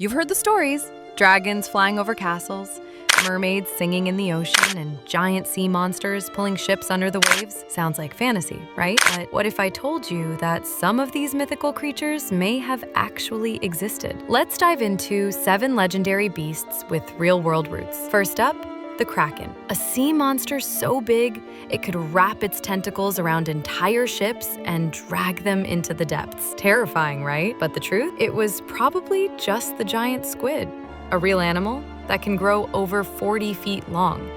You've heard the stories. Dragons flying over castles, mermaids singing in the ocean, and giant sea monsters pulling ships under the waves. Sounds like fantasy, right? But what if I told you that some of these mythical creatures may have actually existed? Let's dive into 7 legendary beasts with real-world roots. First up, the kraken, a sea monster so big it could wrap its tentacles around entire ships and drag them into the depths. Terrifying, right? But the truth? It was probably just the giant squid, a real animal that can grow over 40 feet long.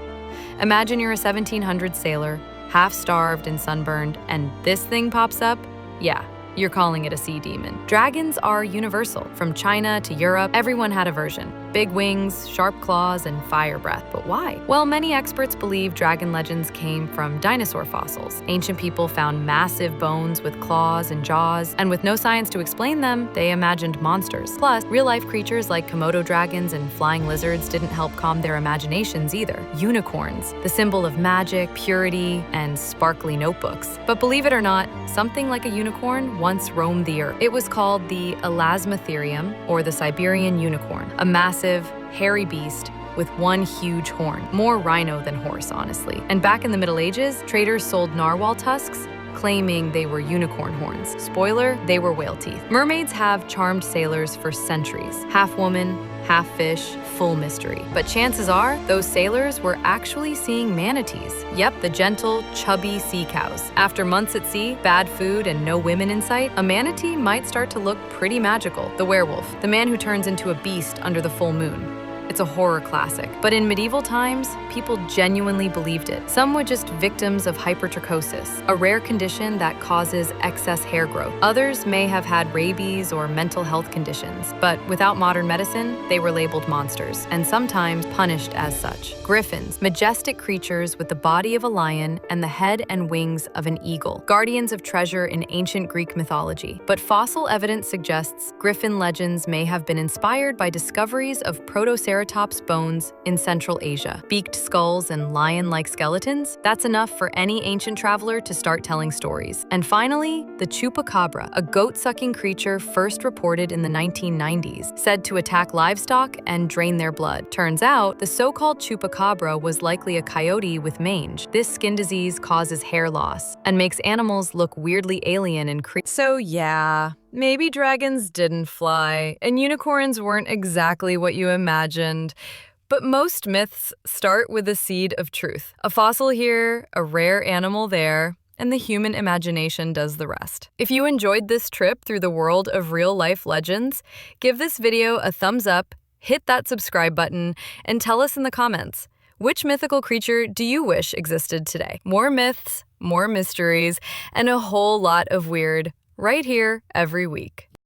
Imagine you're a 1700s sailor, half-starved and sunburned, and this thing pops up? Yeah, you're calling it a sea demon. Dragons are universal. From China to Europe, everyone had a version. Big wings, sharp claws, and fire breath. But why? Well, many experts believe dragon legends came from dinosaur fossils. Ancient people found massive bones with claws and jaws, and with no science to explain them, they imagined monsters. Plus, real-life creatures like Komodo dragons and flying lizards didn't help calm their imaginations either. Unicorns, the symbol of magic, purity, and sparkly notebooks. But believe it or not, something like a unicorn once roamed the earth. It was called the elasmotherium, or the Siberian unicorn, a massive, hairy beast with one huge horn. More rhino than horse, honestly. And back in the Middle Ages, traders sold narwhal tusks, claiming they were unicorn horns. Spoiler, they were whale teeth. Mermaids have charmed sailors for centuries. Half woman, half fish, full mystery. But chances are, those sailors were actually seeing manatees. Yep, the gentle, chubby sea cows. After months at sea, bad food, and no women in sight, a manatee might start to look pretty magical. The werewolf, the man who turns into a beast under the full moon. It's a horror classic. But in medieval times, people genuinely believed it. Some were just victims of hypertrichosis, a rare condition that causes excess hair growth. Others may have had rabies or mental health conditions, but without modern medicine, they were labeled monsters, and sometimes punished as such. Griffins, majestic creatures with the body of a lion and the head and wings of an eagle, guardians of treasure in ancient Greek mythology. But fossil evidence suggests griffin legends may have been inspired by discoveries of Protoceratops bones in Central Asia. Beaked skulls and lion-like skeletons? That's enough for any ancient traveler to start telling stories. And finally, the chupacabra, a goat-sucking creature first reported in the 1990s, said to attack livestock and drain their blood. Turns out, the so-called chupacabra was likely a coyote with mange. This skin disease causes hair loss and makes animals look weirdly alien and creepy. So yeah, maybe dragons didn't fly, and unicorns weren't exactly what you imagined. But most myths start with a seed of truth. A fossil here, a rare animal there, and the human imagination does the rest. If you enjoyed this trip through the world of real-life legends, give this video a thumbs up, hit that subscribe button, and tell us in the comments, which mythical creature do you wish existed today? More myths, more mysteries, and a whole lot of weird right here every week.